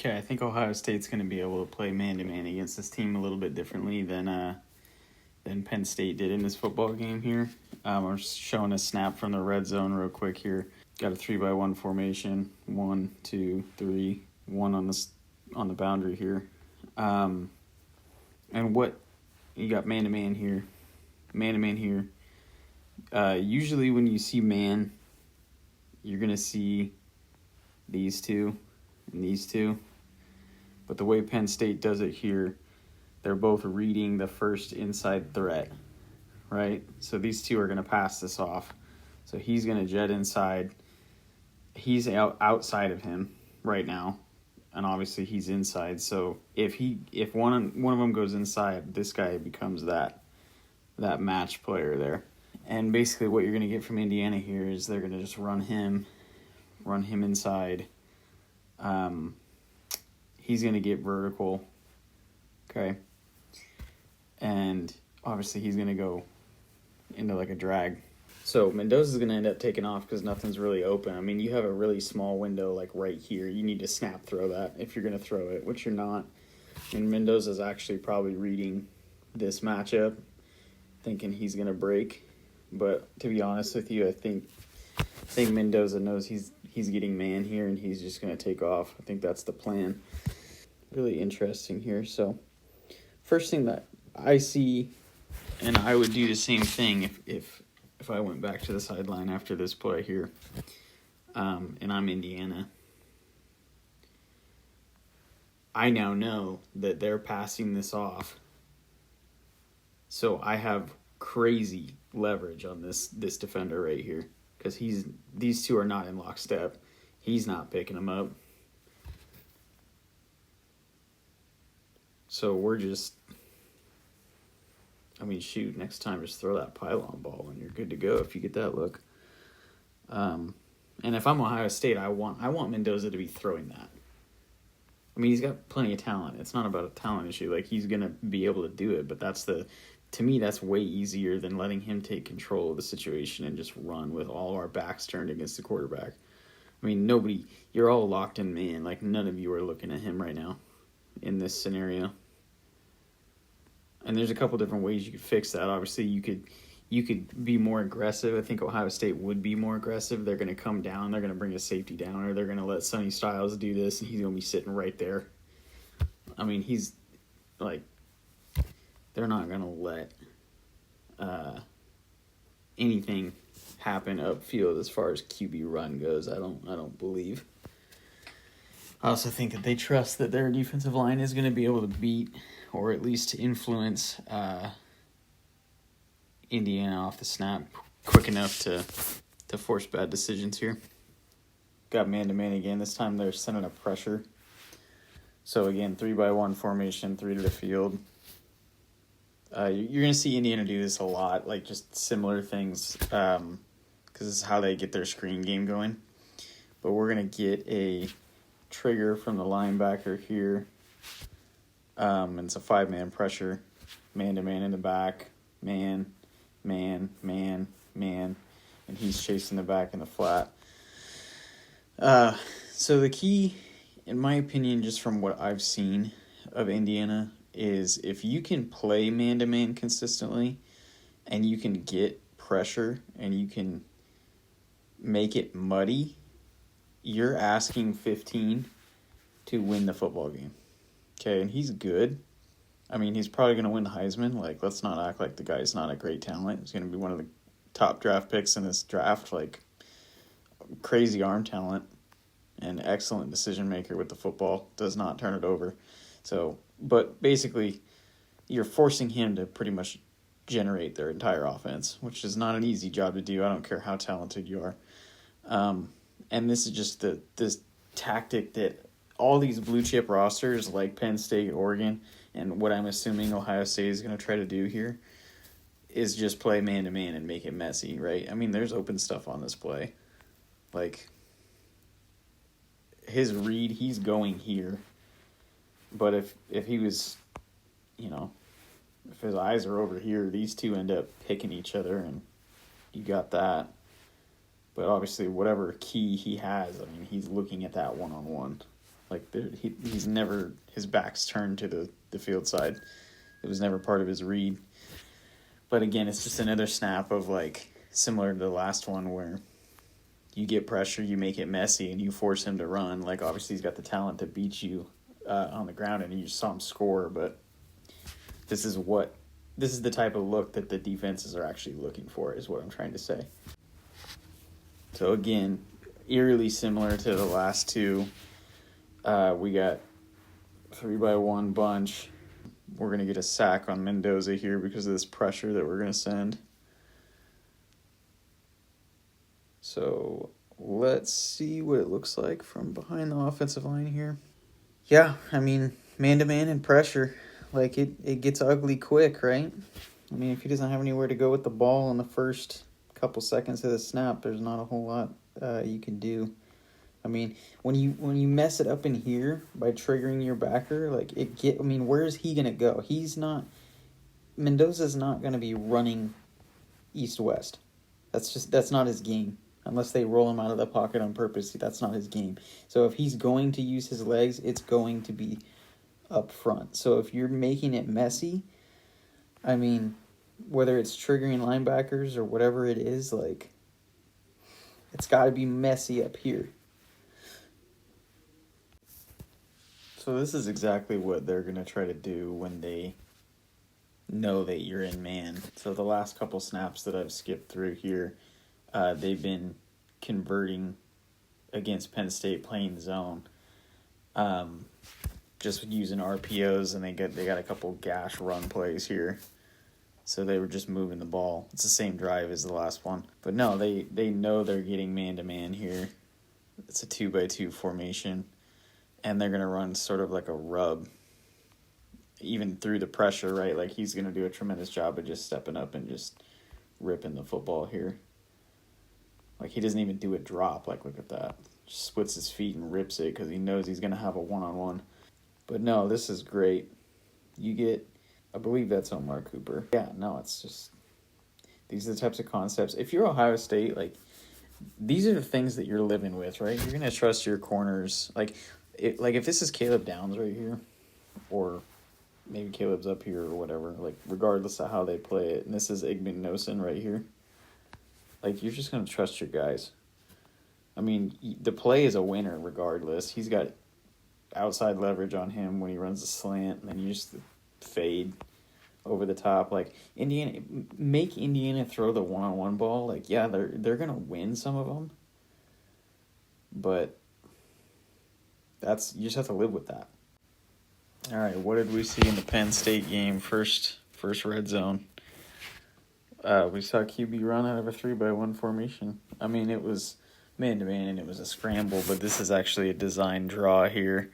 Okay, I think Ohio State's going to be able to play man-to-man against this team a little bit differently than Penn State did in this football game here. I'm just showing a snap from the red zone real quick here. Got a 3-by-1 formation. 1, 2, 3, 1 on the boundary here. And what you got man-to-man here. Man-to-man here. Usually when you see man, you're going to see these two and these two. But the way Penn State does it here, they're both reading the first inside threat, right? So these two are going to pass this off. So he's going to jet inside. He's outside of him right now, and obviously he's inside. So if one of them goes inside, this guy becomes that match player there. And basically what you're going to get from Indiana here is they're going to just run him inside. He's going to get vertical, okay? And obviously he's going to go into like a drag. So Mendoza's going to end up taking off because nothing's really open. I mean, you have a really small window like right here. You need to snap throw that if you're going to throw it, which you're not. And Mendoza's actually probably reading this matchup, thinking he's going to break. But to be honest with you, I think Mendoza knows he's getting man here and he's just going to take off. I think that's the plan. Really interesting here. So first thing that I see, and I would do the same thing if I went back to the sideline after this play here, and I'm Indiana, I now know that they're passing this off. So I have crazy leverage on this defender right here because these two are not in lockstep. He's not picking them up. So we're just, shoot, next time just throw that pylon ball and you're good to go if you get that look. And if I'm Ohio State, I want Mendoza to be throwing that. I mean, he's got plenty of talent. It's not about a talent issue. Like, he's going to be able to do it, but to me, that's way easier than letting him take control of the situation and just run with all our backs turned against the quarterback. I mean, you're all locked in man. Like, none of you are looking at him right now in this scenario. And there's a couple different ways you could fix that. Obviously, you could be more aggressive. I think Ohio State would be more aggressive. They're going to come down. They're going to bring a safety down, or they're going to let Sonny Styles do this, and he's going to be sitting right there. I mean, he's like, they're not going to let anything happen upfield as far as QB run goes. I don't believe. I also think that they trust that their defensive line is going to be able to beat or at least influence Indiana off the snap quick enough to force bad decisions here. Got man-to-man again. This time they're sending a pressure. So again, 3-by-1 formation, 3 to the field. You're going to see Indiana do this a lot, like just similar things, because this is how they get their screen game going. But we're going to get a trigger from the linebacker here. And it's a 5-man pressure, man-to-man in the back, man, and he's chasing the back in the flat. So the key, in my opinion, just from what I've seen of Indiana, is if you can play man-to-man consistently and you can get pressure and you can make it muddy, you're asking 15 to win the football game. Okay, and he's good. I mean, he's probably going to win the Heisman. Like, let's not act like the guy's not a great talent. He's going to be one of the top draft picks in this draft. Like, crazy arm talent and excellent decision maker with the football. Does not turn it over. So, but basically, you're forcing him to pretty much generate their entire offense, which is not an easy job to do. I don't care how talented you are. And this is just this tactic that all these blue chip rosters like Penn State, Oregon, and what I'm assuming Ohio State is going to try to do here is just play man-to-man and make it messy, right? I mean, there's open stuff on this play. Like, his read, he's going here. But if he was, if his eyes are over here, these two end up picking each other, and you got that. But obviously, whatever key he has, I mean, he's looking at that one-on-one. Like he's never, his back's turned to the field side. It was never part of his read. But again, it's just another snap of like similar to the last one where you get pressure, you make it messy, and you force him to run. Like obviously he's got the talent to beat you on the ground, and you just saw him score. But this is the type of look that the defenses are actually looking for, is what I'm trying to say. So again, eerily similar to the last two. We got 3-by-1 bunch. We're going to get a sack on Mendoza here because of this pressure that we're going to send. So let's see what it looks like from behind the offensive line here. Yeah, I mean, man-to-man and pressure, like it gets ugly quick, right? I mean, if he doesn't have anywhere to go with the ball in the first couple seconds of the snap, there's not a whole lot you can do. I mean, when you mess it up in here by triggering your backer, like where is he gonna go? Mendoza's not gonna be running east-west. That's not his game. Unless they roll him out of the pocket on purpose, that's not his game. So if he's going to use his legs, it's going to be up front. So if you're making it messy, I mean, whether it's triggering linebackers or whatever it is, like, it's got to be messy up here. So this is exactly what they're going to try to do when they know that you're in man. So the last couple snaps that I've skipped through here, they've been converting against Penn State playing zone, just using RPOs, and they got a couple gash run plays here. So they were just moving the ball. It's the same drive as the last one. But no, they know they're getting man-to-man here. It's a 2-by-2 formation. And they're going to run sort of like a rub, even through the pressure, right? Like he's going to do a tremendous job of just stepping up and just ripping the football here. Like he doesn't even do a drop. Like look at that. Just splits his feet and rips it because he knows he's going to have a one-on-one. But no, this is great. You get, I believe that's Omar Cooper. Yeah, no, it's just, these are the types of concepts. If you're Ohio State, like, these are the things that you're living with, right? You're going to trust your corners. Like if this is Caleb Downs right here, or maybe Caleb's up here or whatever, like regardless of how they play it, and this is Igbenogson right here, like you're just going to trust your guys. I mean, the play is a winner regardless. He's got outside leverage on him when he runs a slant, and then you just fade over the top. Like make Indiana throw the one-on-one ball. Like, yeah, they're going to win some of them, but you just have to live with that. All right, what did we see in the Penn State game? First red zone. We saw QB run out of a 3-by-1 formation. I mean, it was man-to-man and it was a scramble, but this is actually a design draw here.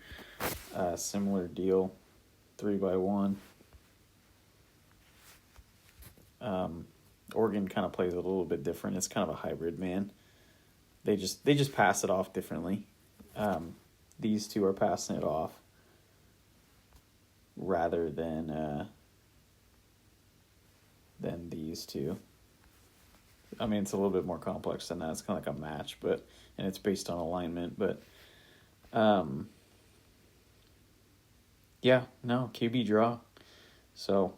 Similar deal, 3-by-1. Oregon kind of plays a little bit different. It's kind of a hybrid man. They just pass it off differently. These two are passing it off rather than these two. I mean, it's a little bit more complex than that. It's kind of like a match, and it's based on alignment. But yeah, no, QB draw. So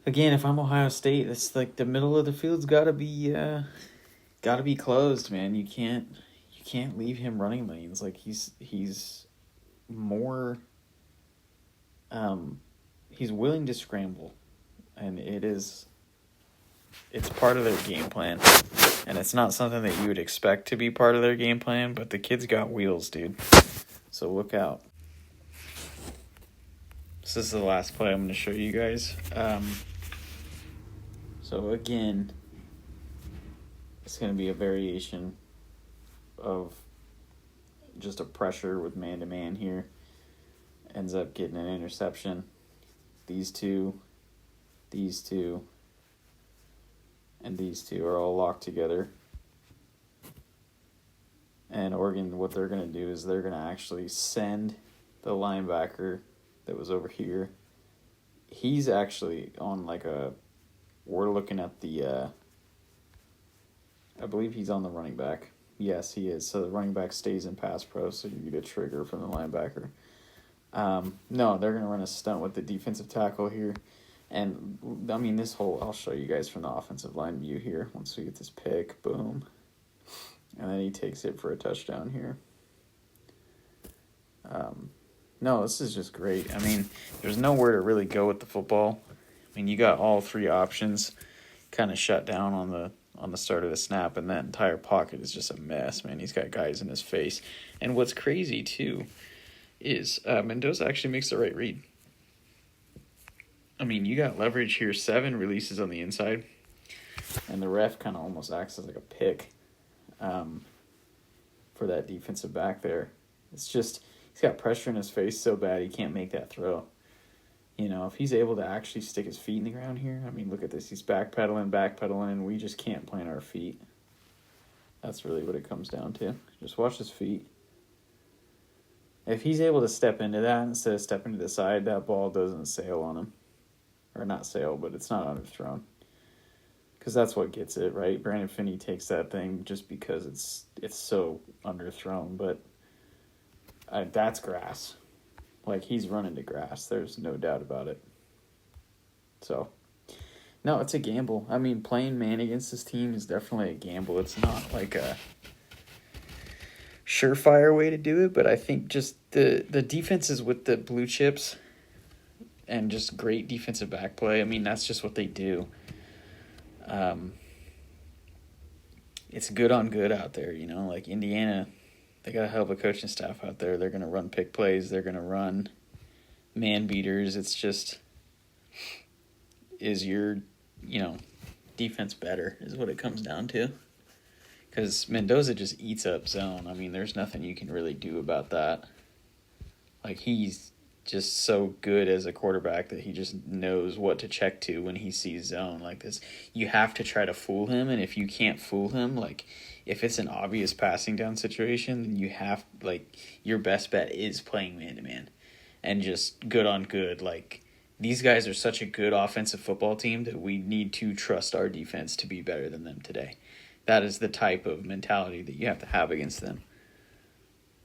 again, if I'm Ohio State, it's like the middle of the field's got to be closed, man. You can't leave him running lanes. Like he's more he's willing to scramble, and it's part of their game plan, and it's not something that you would expect to be part of their game plan, but the kid's got wheels, dude. So look out. This is the last play I'm going to show you guys. So again, it's going to be a variation of just a pressure with man-to-man here. Ends up getting an interception. These two, and these two are all locked together. And Oregon, what they're going to do is they're going to actually send the linebacker that was over here. He's actually on we're looking at the, I believe he's on the running back. Yes, he is. So the running back stays in pass pro, so you get a trigger from the linebacker. No, they're going to run a stunt with the defensive tackle here. And, I mean, I'll show you guys from the offensive line view here once we get this pick. Boom. And then he takes it for a touchdown here. No, this is just great. I mean, there's nowhere to really go with the football. I mean, you got all three options kind of shut down on the start of the snap, and that entire pocket is just a mess, man. He's got guys in his face. And what's crazy, too, is Mendoza actually makes the right read. I mean, you got leverage here, 7 releases on the inside, and the ref kind of almost acts as like a pick for that defensive back there. It's just, he's got pressure in his face so bad he can't make that throw. You know, if he's able to actually stick his feet in the ground here, I mean, look at this. He's backpedaling. We just can't plant our feet. That's really what it comes down to. Just watch his feet. If he's able to step into that instead of stepping to the side, that ball doesn't sail on him. Or not sail, but it's not underthrown. Because that's what gets it, right? Brandon Finney takes that thing just because it's so underthrown. But that's grass. Like, he's running to grass. There's no doubt about it. So, no, it's a gamble. I mean, playing man against this team is definitely a gamble. It's not like a surefire way to do it, but I think just the defenses with the blue chips and just great defensive back play, I mean, that's just what they do. It's good on good out there, you know, like Indiana. They got a hell of a coaching staff out there. They're going to run pick plays. They're going to run man beaters. It's just, is your, defense better is what it comes down to. Because Mendoza just eats up zone. I mean, there's nothing you can really do about that. Like, he's just so good as a quarterback that he just knows what to check to when he sees zone like this. You have to try to fool him, and if you can't fool him, like, if it's an obvious passing down situation, then you have, like, your best bet is playing man-to-man. And just good on good. Like, these guys are such a good offensive football team that we need to trust our defense to be better than them today. That is the type of mentality that you have to have against them.